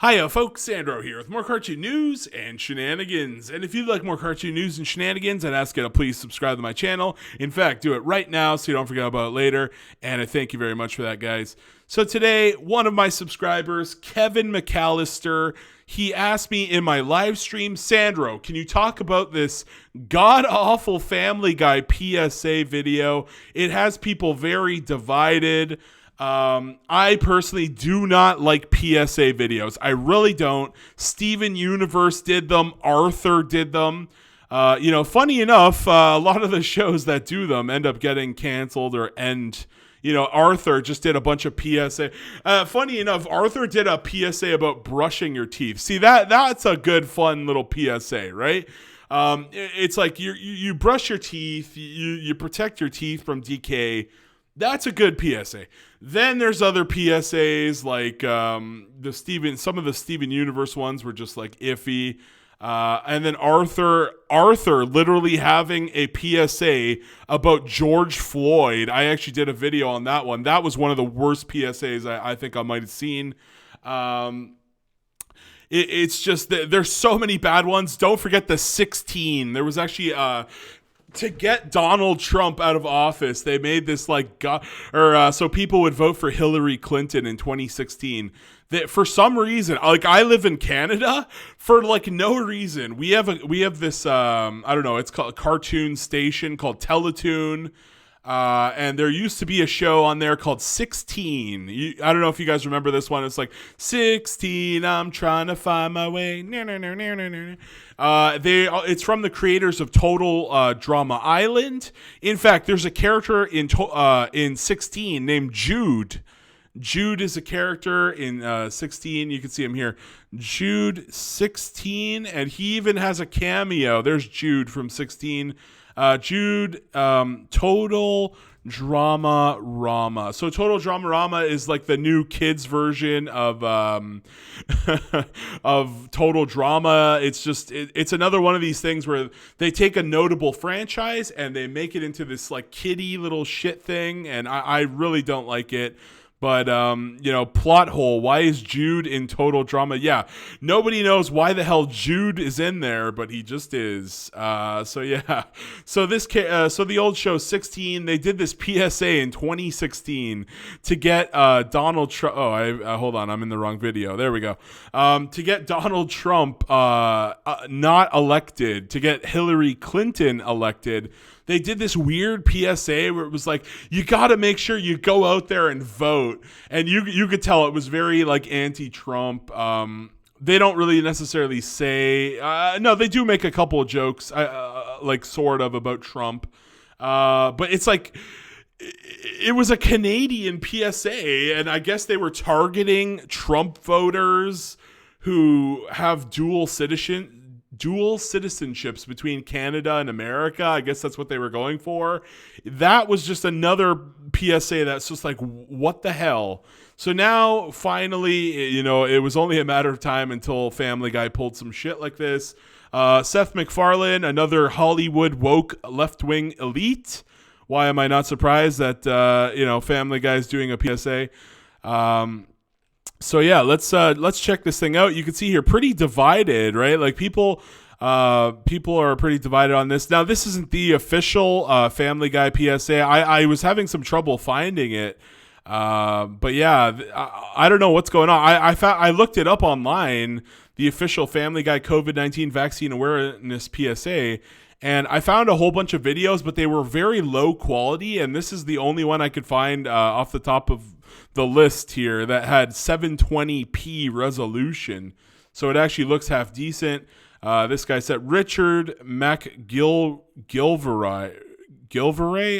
Hiya folks, Sandro here with more cartoon news and shenanigans. And if you'd like more cartoon news and shenanigans, I'd ask you to please subscribe to my channel. In fact, do it right now so you don't forget about it later. And I thank you very much for that, guys. So today, one of my subscribers, Kevin McAllister, he asked me in my live stream, Sandro, can you talk about this god-awful Family Guy PSA video? It has people very divided. I personally do not like PSA videos. I really don't. Steven Universe did them. Arthur did them. Funny enough, a lot of the shows that do them end up getting canceled or end. Arthur just did a bunch of PSA. Funny enough, Arthur did a PSA about brushing your teeth. See, that's a good, fun little PSA, right? It's like you brush your teeth, you protect your teeth from decay. That's a good PSA. Then there's other PSAs like some of the Steven Universe ones were just like iffy. And then Arthur literally having a PSA about George Floyd. I actually did a video on that one. That was one of the worst PSAs I think I might have seen. It's just that there's so many bad ones. Don't forget the 16. There was actually to get Donald Trump out of office, they made this so people would vote for Hillary Clinton in 2016. That for some reason, like I live in Canada, for like no reason, we have this I don't know, it's called a cartoon station called Teletoon. And there used to be a show on there called 16. I don't know if you guys remember this one. It's like 16. I'm trying to find my way. It's from the creators of Total Drama Island. In fact, there's a character in 16 named Jude. Jude is a character in 16. You can see him here. Jude 16, and he even has a cameo. There's Jude from 16. Jude, Total Drama Rama. So Total Drama Rama is like the new kids version of of Total Drama. It's another one of these things where they take a notable franchise and they make it into this like kiddie little shit thing, and I really don't like it. But, plot hole. Why is Jude in Total Drama? Yeah, nobody knows why the hell Jude is in there, but he just is. So the old show 16, they did this PSA in 2016 to get Donald Trump. Hold on, I'm in the wrong video. There we go. To get Donald Trump not elected, to get Hillary Clinton elected. They did this weird PSA where it was like, you got to make sure you go out there and vote. And you could tell it was very like anti-Trump. They don't really necessarily say, no, they do make a couple of jokes, like sort of about Trump. But it's like, it was a Canadian PSA. And I guess they were targeting Trump voters who have dual citizenships between Canada and America. I guess that's what they were going for. That was just another PSA that's just like, what the hell? So now, finally, it was only a matter of time until Family Guy pulled some shit like this. Seth MacFarlane, another Hollywood woke left-wing elite. Why am I not surprised that, Family Guy's doing a PSA? So yeah, let's check this thing out. You can see here, pretty divided, right? Like people are pretty divided on this. Now, this isn't the official Family Guy PSA. I was having some trouble finding it, but yeah, I don't know what's going on. I looked it up online, the official Family Guy COVID-19 vaccine awareness PSA. And I found a whole bunch of videos, but they were very low quality. And this is the only one I could find off the top of the list here that had 720p resolution. So it actually looks half decent. This guy said Richard McGilvray.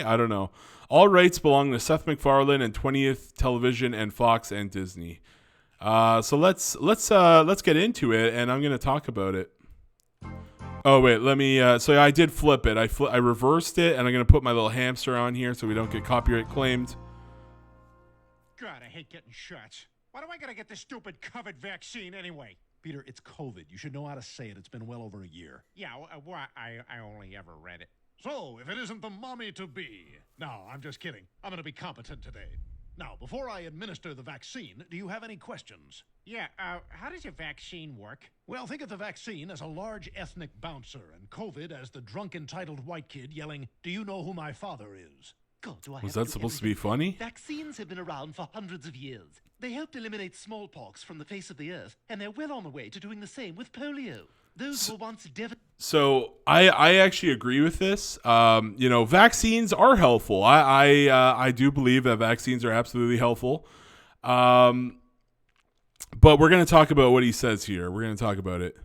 I don't know. All rights belong to Seth MacFarlane and 20th Television and Fox and Disney. So let's get into it, and I'm going to talk about it. Oh, wait, let me, so I did flip it. I reversed it, and I'm going to put my little hamster on here so we don't get copyright claimed. God, I hate getting shots. Why do I gotta get this stupid COVID vaccine anyway? Peter, it's COVID. You should know how to say it. It's been well over a year. Yeah, I only ever read it. So, if it isn't the mommy-to-be. No, I'm just kidding. I'm gonna be competent today. Now, before I administer the vaccine, do you have any questions? Yeah, how does your vaccine work? Well, think of the vaccine as a large ethnic bouncer and COVID as the drunk entitled white kid yelling, "Do you know who my father is?" God, do I Was have that do supposed to be everything? funny? Vaccines have been around for hundreds of years. They helped eliminate smallpox from the face of the earth, and they're well on the way to doing the same with polio. Those were once So I actually agree with this. Vaccines are helpful. I do believe that vaccines are absolutely helpful. But we're going to talk about what he says here. We're going to talk about it.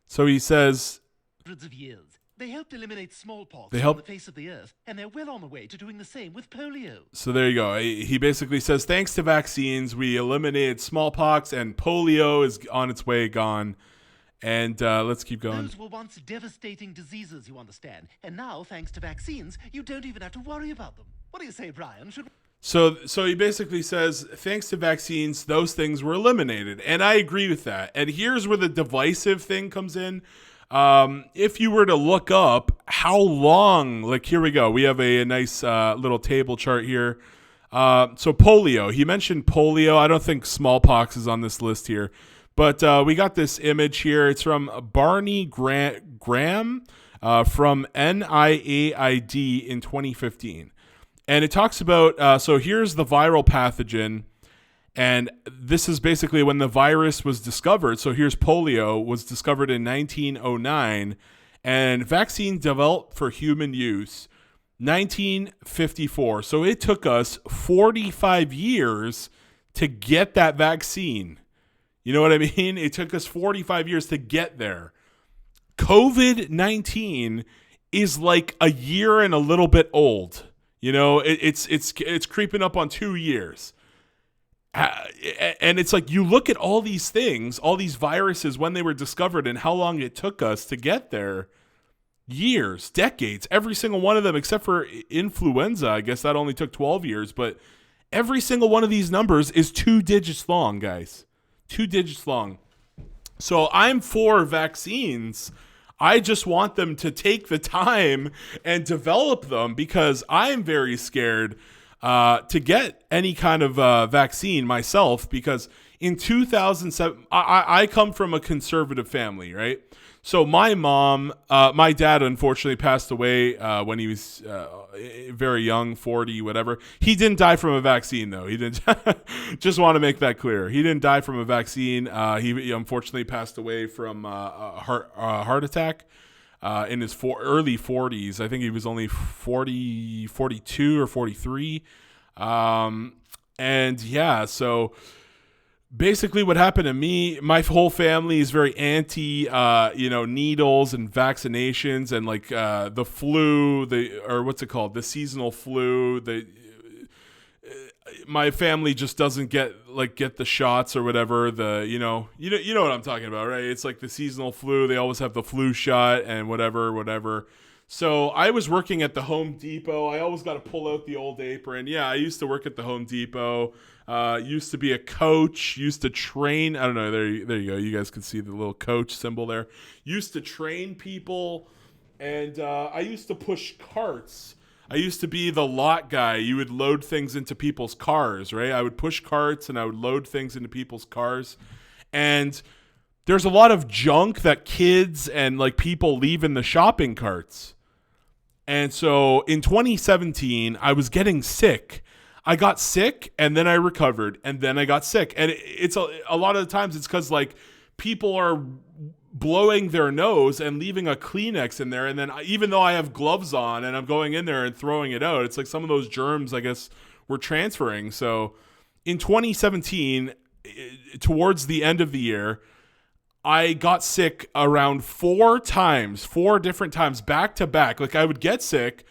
So he says, hundreds of years. They helped eliminate smallpox They from helped- the face of the earth, and they're well on the way to doing the same with polio. so there you go. He basically says, thanks to vaccines, we eliminated smallpox and polio is on its way gone. And let's keep going. Those were once devastating diseases, you understand. And now, thanks to vaccines, you don't even have to worry about them. What do you say, Brian? So he basically says, thanks to vaccines, those things were eliminated. And I agree with that. And here's where the divisive thing comes in. If you were to look up how long, like here we go. We have a nice little table chart here. So polio, he mentioned polio. I don't think smallpox is on this list here. But we got this image here. It's from Barney Graham from NIAID in 2015. And it talks about, so here's the viral pathogen. And this is basically when the virus was discovered. So here's polio, was discovered in 1909. And vaccine developed for human use, 1954. So it took us 45 years to get that vaccine. You know what I mean? It took us 45 years to get there. COVID-19 is like a year and a little bit old. You know, it's creeping up on 2 years. And it's like you look at all these things, all these viruses when they were discovered and how long it took us to get there. Years, decades, every single one of them except for influenza. I guess that only took 12 years. But every single one of these numbers is 2 digits long, guys. 2 digits long. So I'm for vaccines. I just want them to take the time and develop them because I'm very scared to get any kind of vaccine myself because in 2007, I come from a conservative family, right? So my mom, my dad unfortunately passed away when he was very young, 40, whatever. He didn't die from a vaccine, though. He didn't. Just want to make that clear. He didn't die from a vaccine. He unfortunately passed away from a heart attack in his early 40s. I think he was only 42 or 43. And yeah, so basically what happened to me, my whole family is very anti, needles and vaccinations and like the flu, what's it called? The seasonal flu. My family just doesn't get the shots or whatever. You know what I'm talking about, right? It's like the seasonal flu. They always have the flu shot and whatever. So I was working at the Home Depot. I always got to pull out the old apron. Yeah, I used to work at the Home Depot. Used to be a coach. Used to train. I don't know. There you go. You guys can see the little coach symbol there. Used to train people, and I used to push carts. I used to be the lot guy. You would load things into people's cars, right? I would push carts and I would load things into people's cars, and there's a lot of junk that kids and like people leave in the shopping carts. And so in 2017, I was getting sick. I got sick and then I recovered and then I got sick. And it's a lot of the times it's because like people are blowing their nose and leaving a Kleenex in there. And then even though I have gloves on and I'm going in there and throwing it out, it's like some of those germs, I guess, were transferring. So in 2017, towards the end of the year, I got sick around 4 different times back to back. Like I would get sick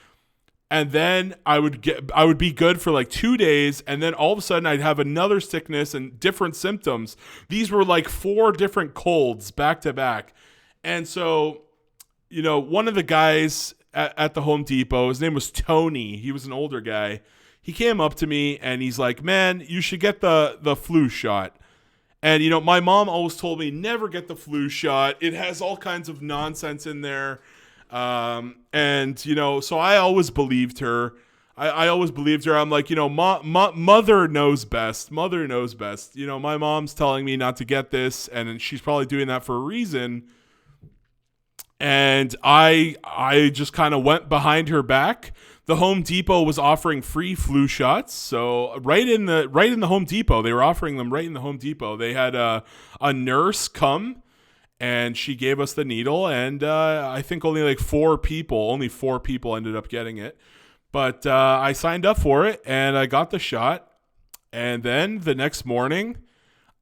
and then I would be good for like 2 days. And then all of a sudden I'd have another sickness and different symptoms. These were like 4 different colds back to back. And so, one of the guys at the Home Depot, his name was Tony. He was an older guy. He came up to me and he's like, "Man, you should get the flu shot." And, my mom always told me, never get the flu shot. It has all kinds of nonsense in there. So I always believed her. I always believed her. I'm like, mother knows best. Mother knows best. My mom's telling me not to get this, and she's probably doing that for a reason. And I just kind of went behind her back. The Home Depot was offering free flu shots. So right in the Home Depot, they were offering them right in the Home Depot. They had a nurse come, and she gave us the needle. And I think only 4 people ended up getting it. But I signed up for it, and I got the shot. And then the next morning,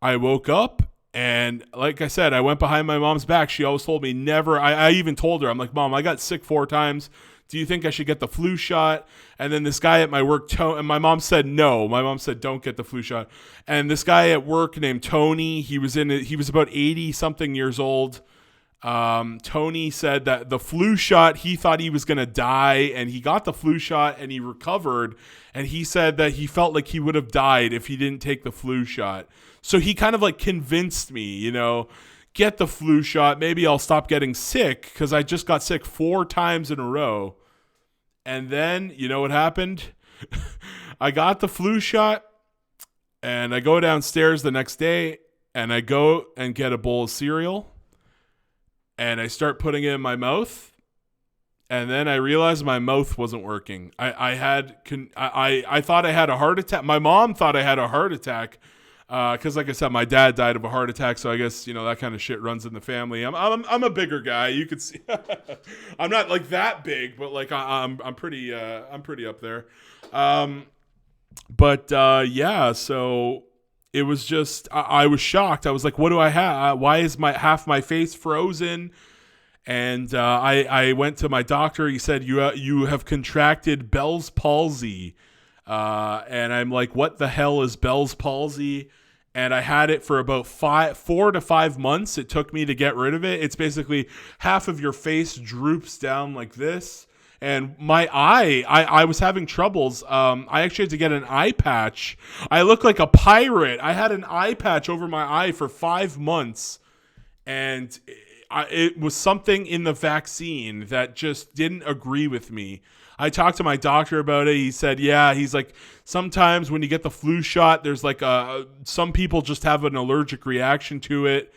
I woke up, and like I said, I went behind my mom's back. She always told me never. I even told her, I'm like, Mom, I got sick 4 times. Do you think I should get the flu shot? And then this guy at my work, and my mom said no. My mom said, don't get the flu shot. And this guy at work named Tony, he was about 80-something years old. Tony said that the flu shot, he thought he was going to die, and he got the flu shot and he recovered. And he said that he felt like he would have died if he didn't take the flu shot. So he kind of convinced me, get the flu shot. Maybe I'll stop getting sick, because I just got sick 4 times in a row. And then, you know what happened? I got the flu shot, and I go downstairs the next day, and I go and get a bowl of cereal. And I start putting it in my mouth, and then I realized my mouth wasn't working. I thought I had a heart attack. My mom thought I had a heart attack, because like I said, my dad died of a heart attack. So I guess that kind of shit runs in the family. I'm a bigger guy. You could see. I'm not that big, but I'm pretty up there. Yeah. So. It was just, I was shocked. I was like, what do I have? Why is half my face frozen? And I went to my doctor. He said, you have contracted Bell's palsy. And I'm like, what the hell is Bell's palsy? And I had it for about 4 to 5 months. It took me to get rid of it. It's basically half of your face droops down like this. And my eye, I was having troubles. I actually had to get an eye patch. I look like a pirate. I had an eye patch over my eye for 5 months. And it was something in the vaccine that just didn't agree with me. I talked to my doctor about it. He said, yeah, he's like, sometimes when you get the flu shot, there's some people just have an allergic reaction to it.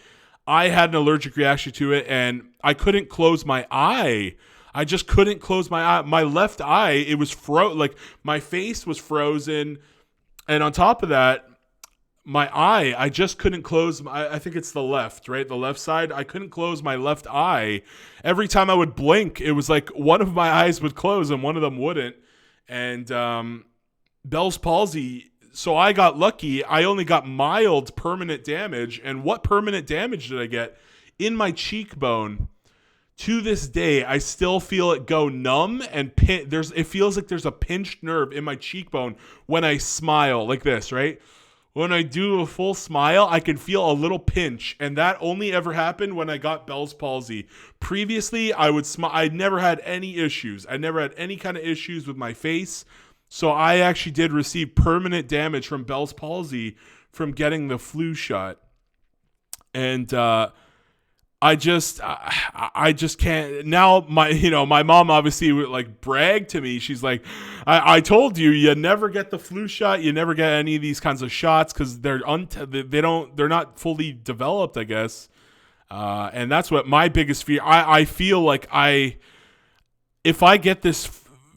I had an allergic reaction to it, and I couldn't close my eye. I just couldn't close my eye. My left eye, it was my face was frozen. And on top of that, my eye, I just couldn't close. I think it's the left, right? The left side. I couldn't close my left eye. Every time I would blink, it was like one of my eyes would close and one of them wouldn't. And Bell's palsy. So I got lucky. I only got mild permanent damage. And what permanent damage did I get? In my cheekbone. To this day, I still feel it go numb and it feels like there's a pinched nerve in my cheekbone when I smile like this, right? When I do a full smile, I can feel a little pinch, and that only ever happened when I got Bell's palsy. Previously, I would smile. I never had any issues. I never had any kind of issues with my face. So I actually did receive permanent damage from Bell's palsy from getting the flu shot. And I just can't now. My mom obviously would brag to me. She's like, I told you, you never get the flu shot. You never get any of these kinds of shots because they're not fully developed, I guess. And that's what my biggest fear. I feel like if I get this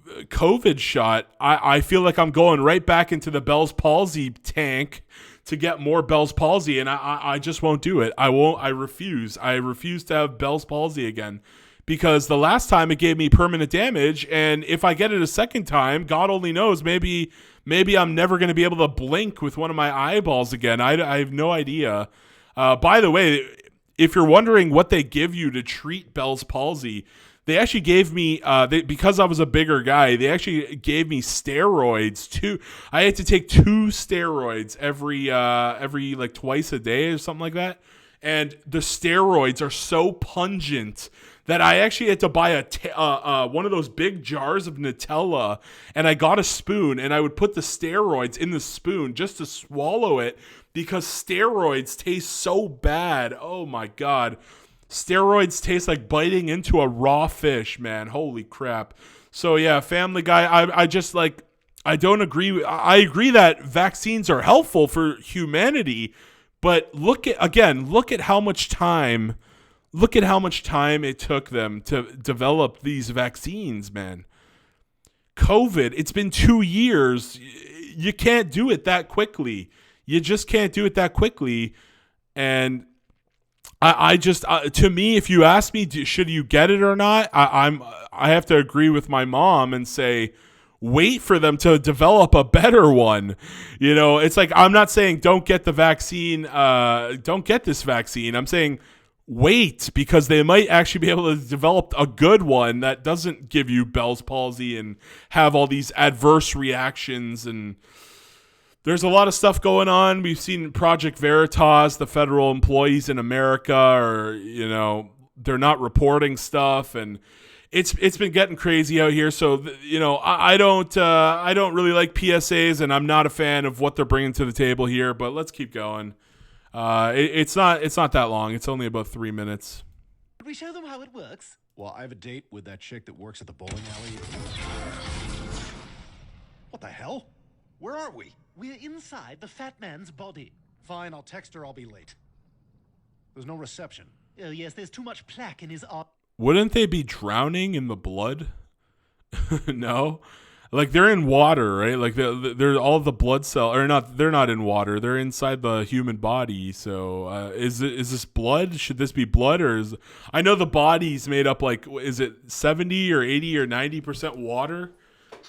COVID shot, I feel like I'm going right back into the Bell's palsy tank to get more Bell's palsy, and I just won't do it. I won't. I refuse. I refuse to have Bell's palsy again, because the last time it gave me permanent damage, and if I get it a second time, God only knows, maybe I'm never going to be able to blink with one of my eyeballs again. I have no idea. By the way, if you're wondering what they give you to treat Bell's palsy, they actually gave me, because I was a bigger guy, they actually gave me steroids too. I had to take 2 steroids every twice a day or something like that. And the steroids are so pungent that I actually had to buy one of those big jars of Nutella, and I got a spoon, and I would put the steroids in the spoon just to swallow it, because steroids taste so bad. Oh my God. Steroids taste like biting into a raw fish, man. Holy crap. So yeah, Family Guy, I just don't agree. I agree that vaccines are helpful for humanity, but look at how much time it took them to develop these vaccines, man. COVID, it's been 2 years. You can't do it that quickly. You just can't do it that quickly. And I just, to me, if you ask me, should you get it or not? I have to agree with my mom and say, wait for them to develop a better one. You know, it's like, I'm not saying don't get the vaccine, don't get this vaccine. I'm saying wait, because they might actually be able to develop a good one that doesn't give you Bell's palsy and have all these adverse reactions. And there's a lot of stuff going on. We've seen Project Veritas, the federal employees in America are, you know, they're not reporting stuff, and it's been getting crazy out here. So, you know, I don't really like PSAs, and I'm not a fan of what they're bringing to the table here, but let's keep going. It's not that long. It's only about 3 minutes. Could we show them how it works? Well, I have a date with that chick that works at the bowling alley. What the hell? Where are we? We're inside the fat man's body. Fine, I'll text her. I'll be late. There's no reception. Oh, yes, there's too much plaque in his arm. Wouldn't they be drowning in the blood? No, like they're in water, right? Like they're all the blood cell, or not? They're not in water. They're inside the human body. So is this blood? Should this be blood, or is? I know the body's made up like, is it 70 or 80 or 90% water?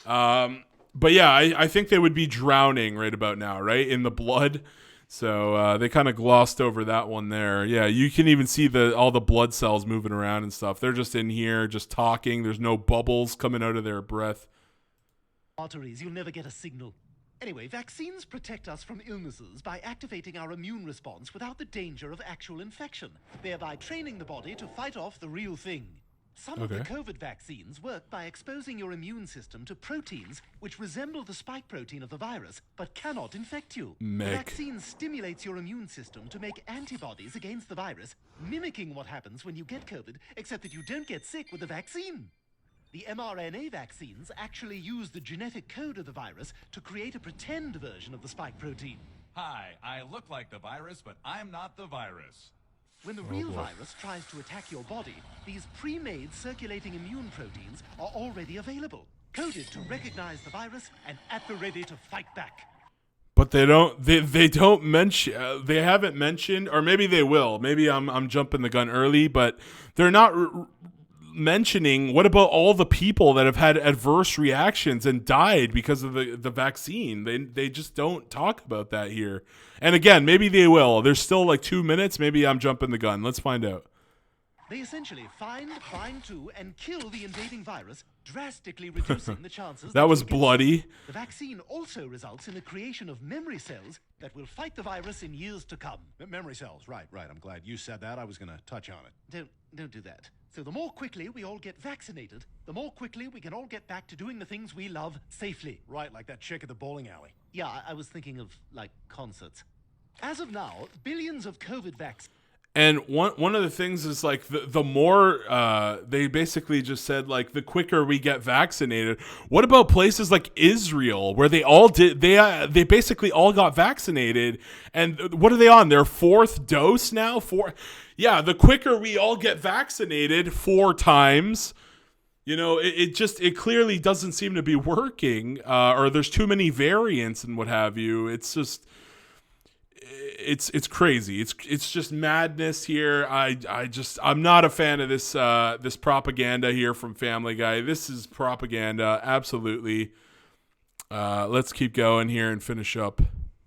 But yeah, I think they would be drowning right about now, right, in the blood. So they kind of glossed over that one there. Yeah, you can even see all the blood cells moving around and stuff. They're just in here, just talking. There's no bubbles coming out of their breath. Arteries, you'll never get a signal. Anyway, vaccines protect us from illnesses by activating our immune response without the danger of actual infection, thereby training the body to fight off the real thing. Some of the COVID vaccines work by exposing your immune system to proteins which resemble the spike protein of the virus but cannot infect you. The vaccine stimulates your immune system to make antibodies against the virus, mimicking what happens when you get COVID, except that you don't get sick with the vaccine. The mRNA vaccines actually use the genetic code of the virus to create a pretend version of the spike protein. Hi, I look like the virus, but I'm not the virus. When the real virus tries to attack your body, these pre-made circulating immune proteins are already available, coded to recognize the virus and at the ready to fight back. But they don't mention, they haven't mentioned, or maybe they will. Maybe I'm jumping the gun early, but they're not mentioning what about all the people that have had adverse reactions and died because of the vaccine. They just don't talk about that here. And again, maybe they will. There's still like 2 minutes. Maybe I'm jumping the gun. Let's find out. They essentially find, bind to, and kill the invading virus, drastically reducing the chances. That was bloody. The vaccine also results in the creation of memory cells that will fight the virus in years to come. Memory cells, right. I'm glad you said that. I was going to touch on it. Don't do that. So the more quickly we all get vaccinated, the more quickly we can all get back to doing the things we love safely. Right, like that chick at the bowling alley. Yeah, I was thinking of, like, concerts. As of now, billions of COVID vaccines. And one of the things is like the more they basically just said like the quicker we get vaccinated. What about places like Israel where they all did they basically all got vaccinated, and what are they on their 4th dose now? Yeah, the quicker we all get vaccinated 4 times, you know, it clearly doesn't seem to be working, or there's too many variants and what have you. It's just. It's crazy. It's just madness here. I'm not a fan of this propaganda here from Family Guy. This is propaganda, absolutely. Let's keep going here and finish up.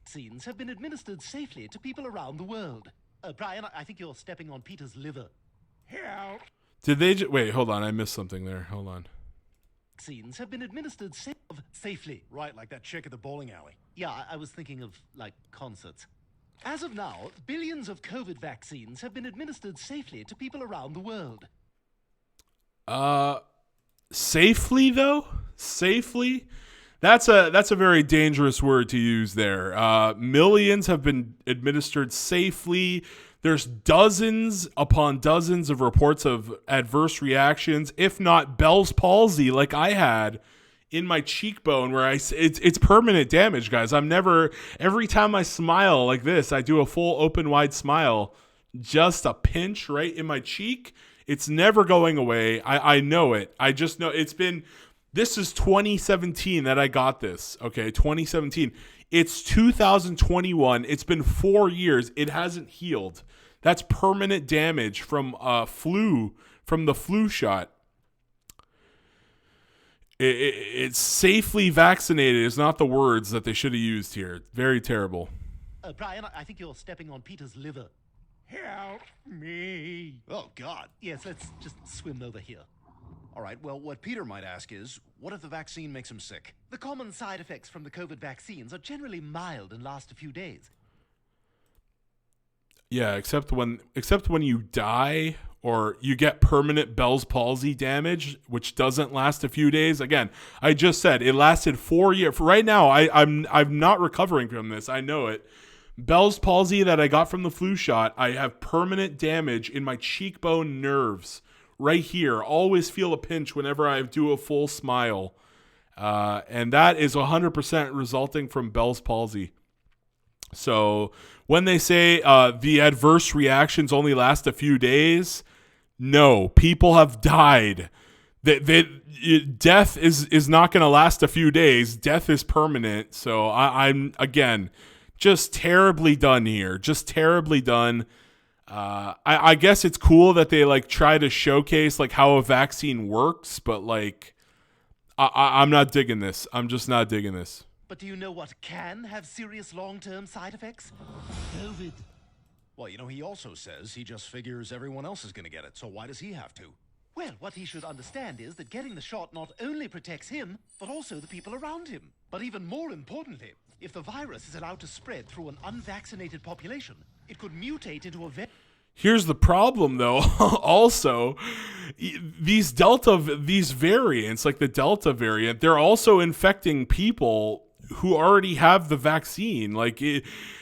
Vaccines have been administered safely to people around the world. Brian, I think you're stepping on Peter's liver. Help. Did they wait? Hold on, I missed something there. Hold on. Vaccines have been administered safely. Right, like that chick at the bowling alley. Yeah, I was thinking of, like, concerts. As of now, billions of COVID vaccines have been administered safely to people around the world. Safely though? Safely? That's a very dangerous word to use there. Millions have been administered safely. There's dozens upon dozens of reports of adverse reactions, if not Bell's palsy like I had in my cheekbone where it's permanent damage, guys. Every time I smile like this, I do a full open wide smile, just a pinch right in my cheek. It's never going away. I know it. I just know this is 2017 that I got this. Okay, 2017. It's 2021. It's been 4 years. It hasn't healed. That's permanent damage from the flu shot. It's safely vaccinated is not the words that they should have used here. Very terrible. Brian, I think you're stepping on Peter's liver. Help me. Oh, God. Yes, let's just swim over here. All right, well, what Peter might ask is, what if the vaccine makes him sick? The common side effects from the COVID vaccines are generally mild and last a few days. Yeah, except when you die or you get permanent Bell's palsy damage, which doesn't last a few days. Again, I just said it lasted 4 years. For right now, I'm not recovering from this. I know it. Bell's palsy that I got from the flu shot, I have permanent damage in my cheekbone nerves right here. Always feel a pinch whenever I do a full smile. And that is 100% resulting from Bell's palsy. So when they say the adverse reactions only last a few days, no, people have died. Death is not going to last a few days. Death is permanent. So I'm, again, just terribly done here. Just terribly done. I guess it's cool that they like try to showcase like how a vaccine works, but like I'm not digging this. I'm just not digging this. But do you know what can have serious long-term side effects? COVID. Well, you know, he also says he just figures everyone else is going to get it, so why does he have to? Well, what he should understand is that getting the shot not only protects him, but also the people around him. But even more importantly, if the virus is allowed to spread through an unvaccinated population, it could mutate into a Here's the problem, though. Also, these variants, like the Delta variant, they're also infecting people who already have the vaccine.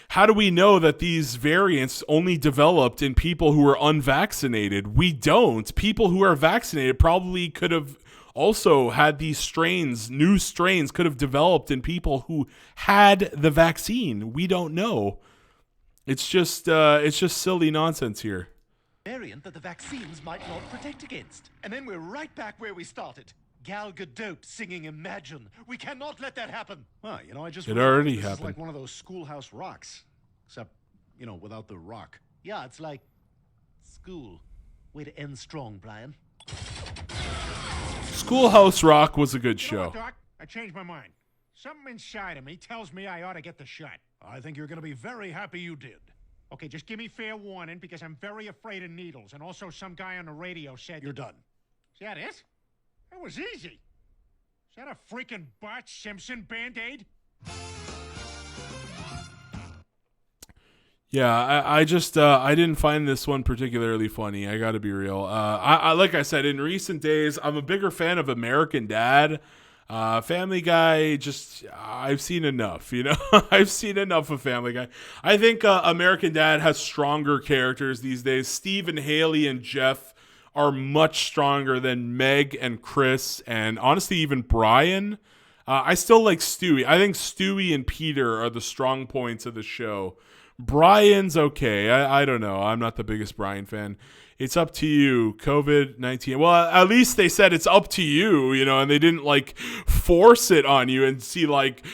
How do we know that these variants only developed in people who are unvaccinated? We don't. People who are vaccinated probably could have also had these strains, new strains could have developed in people who had the vaccine. We don't know. It's just silly nonsense here. Variant that the vaccines might not protect against. And then we're right back where we started. Gal Gadot singing Imagine. We cannot let that happen. Huh, you know, I just It realized already this happened. is like one of those schoolhouse rocks. Except, you know, without the rock. Yeah, it's like school. Way to end strong, Brian. Schoolhouse Rock was a good You know show. what, Doc? I changed my mind. Something inside of me tells me I ought to get the shot. I think you're going to be very happy you did. Okay, just give me fair warning because I'm very afraid of needles. And also some guy on the radio said... You're done. Is that it? That was easy. Is that a freaking Bart Simpson Band-Aid? Yeah, I just I didn't find this one particularly funny. I got to be real. I like I said, in recent days, I'm a bigger fan of American Dad. Family Guy, just I've seen enough. You know, I've seen enough of Family Guy. I think American Dad has stronger characters these days. Steve and Haley and Jeff are much stronger than Meg and Chris, and honestly, even Brian. I still like Stewie. I think Stewie and Peter are the strong points of the show. Brian's okay. I don't know. I'm not the biggest Brian fan. It's up to you. COVID-19. Well, at least they said it's up to you, you know, and they didn't like force it on you and see like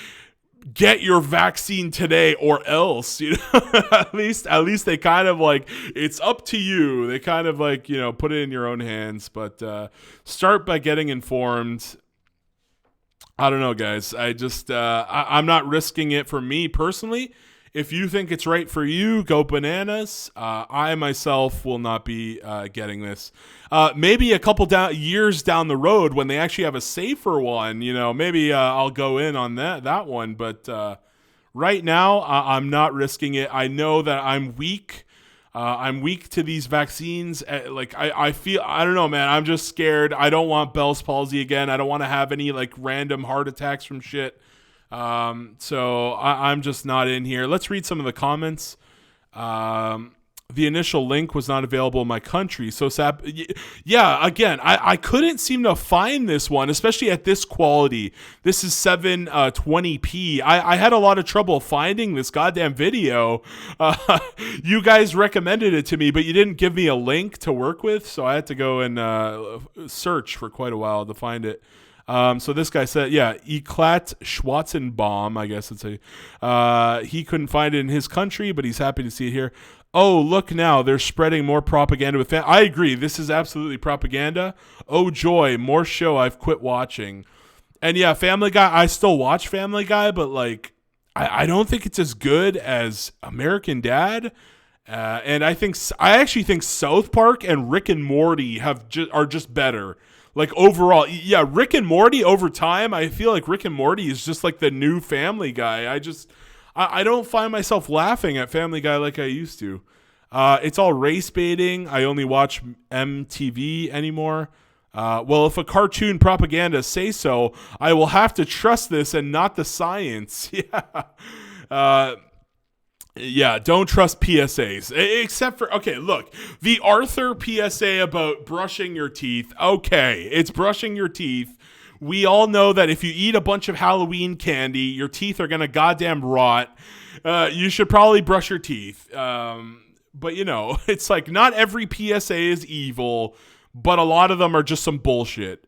get your vaccine today or else, you know. at least they kind of like it's up to you. They kind of like, you know, put it in your own hands, but start by getting informed. I don't know, guys. I just I'm not risking it for me personally. If you think it's right for you, go bananas. I myself will not be getting this. Maybe a couple years down the road when they actually have a safer one, you know, maybe I'll go in on that one. But right now, I'm not risking it. I know that I'm weak. I'm weak to these vaccines. I feel, I don't know, man. I'm just scared. I don't want Bell's palsy again. I don't want to have any like random heart attacks from shit. So I'm just not in here. Let's read some of the comments. the initial link was not available in my country. So yeah, again, I couldn't seem to find this one, especially at this quality. This is 720p. I had a lot of trouble finding this goddamn video. You guys recommended it to me, but you didn't give me a link to work with, so I had to go and search for quite a while to find it. So this guy said, yeah, Eklat Schwarzenbaum, I guess it's he couldn't find it in his country, but he's happy to see it here. Oh, look now, they're spreading more propaganda with I agree, this is absolutely propaganda. Oh joy, more show I've quit watching. And yeah, Family Guy, I still watch Family Guy, but like, I don't think it's as good as American Dad. And I actually think South Park and Rick and Morty are just better. Like overall, yeah, Rick and Morty over time, I feel like Rick and Morty is just like the new Family Guy. I don't find myself laughing at Family Guy like I used to. It's all race baiting. I only watch MTV anymore. Well, if a cartoon propaganda say so, I will have to trust this and not the science. Yeah. Yeah, don't trust PSAs. Except for, okay, look, the Arthur PSA about brushing your teeth. Okay, it's brushing your teeth. We all know that if you eat a bunch of Halloween candy, your teeth are going to goddamn rot. You should probably brush your teeth. But, you know, it's like not every PSA is evil, but a lot of them are just some bullshit.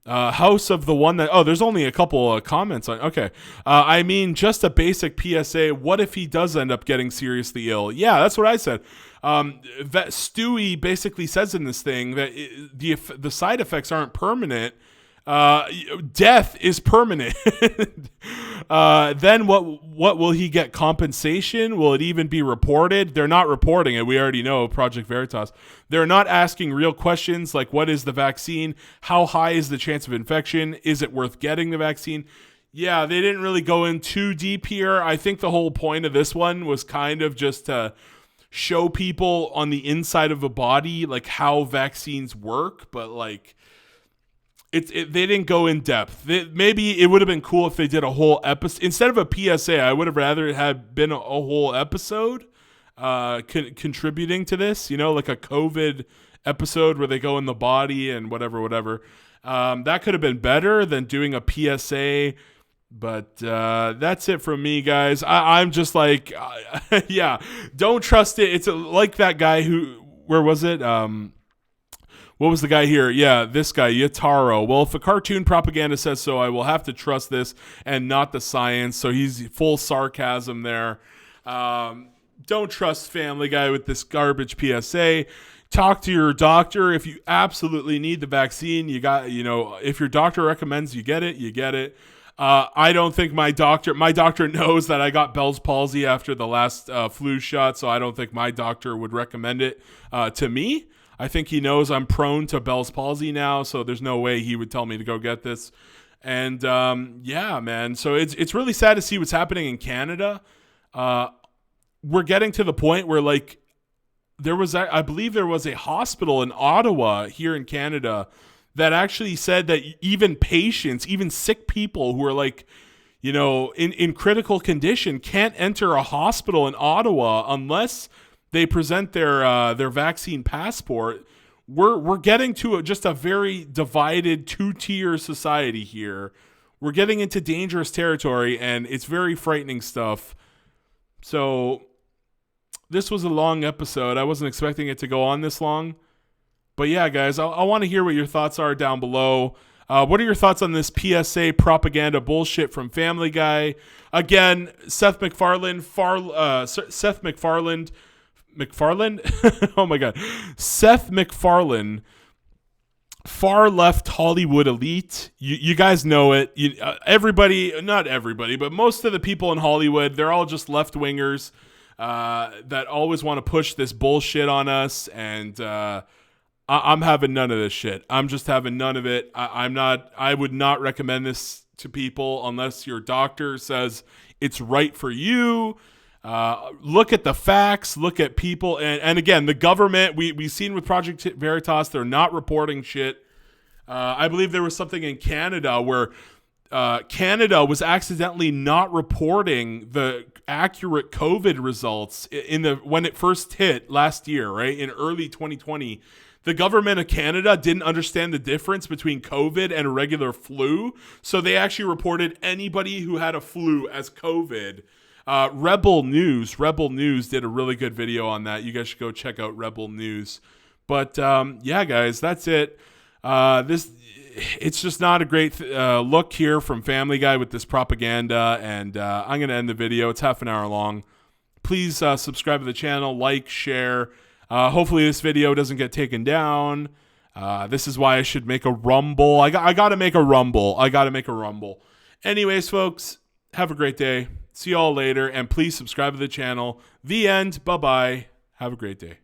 House of the one that, there's only a couple of comments on, okay. I mean, just a basic PSA. What if he does end up getting seriously ill? Yeah, that's what I said. That Stewie basically says in this thing that the side effects aren't permanent. Death is permanent. Then what will he get? Compensation? Will it even be reported? They're not reporting it. We already know, Project Veritas. They're not asking real questions like, what is the vaccine? How high is the chance of infection? Is it worth getting the vaccine? Yeah, they didn't really go in too deep here. I think the whole point of this one was kind of just to show people on the inside of a body like how vaccines work, but like they didn't go in depth. Maybe it would have been cool if they did a whole episode instead of a PSA. I would have rather it had been a whole episode contributing to this. You know, like a COVID episode where they go in the body and whatever. That could have been better than doing a PSA. But that's it from me, guys. I'm just like, yeah, don't trust it. It's like that guy where was it? What was the guy here? Yeah, this guy, Yataro. Well, if a cartoon propaganda says so, I will have to trust this and not the science. So he's full sarcasm there. Don't trust Family Guy with this garbage PSA. Talk to your doctor if you absolutely need the vaccine. If your doctor recommends you get it, you get it. I don't think my doctor knows that I got Bell's palsy after the last flu shot, so I don't think my doctor would recommend it to me. I think he knows I'm prone to Bell's palsy now, so there's no way he would tell me to go get this. And yeah, man. So it's really sad to see what's happening in Canada. We're getting to the point where like I believe there was a hospital in Ottawa here in Canada that actually said that even patients, even sick people who are like, in critical condition can't enter a hospital in Ottawa unless they present their vaccine passport. We're getting to just a very divided two-tier society here. We're getting into dangerous territory, and it's very frightening stuff. So this was a long episode. I wasn't expecting it to go on this long. But yeah, guys, I want to hear what your thoughts are down below. What are your thoughts on this PSA propaganda bullshit from Family Guy? Again, Seth MacFarlane, oh my God. Seth MacFarlane, far left Hollywood elite. You guys know it. Everybody, not everybody, but most of the people in Hollywood, they're all just left wingers that always want to push this bullshit on us. And I'm having none of this shit. I'm just having none of it. I would not recommend this to people unless your doctor says it's right for you. Look at the facts, look at people. And again, the government, we've seen with Project Veritas, they're not reporting shit. I believe there was something in Canada where Canada was accidentally not reporting the accurate COVID results when it first hit last year, right? In early 2020, the government of Canada didn't understand the difference between COVID and a regular flu. So they actually reported anybody who had a flu as COVID. Rebel News did a really good video on that. You guys should go check out Rebel News. But yeah, guys, that's it. It's just not a great look here from Family Guy with this propaganda, and I'm going to end the video. It's half an hour long. Please subscribe to the channel, like, share. Hopefully this video doesn't get taken down. This is why I should make a Rumble. I got to make a Rumble. Anyways, folks, have a great day. See you all later, and please subscribe to the channel. The end. Bye-bye. Have a great day.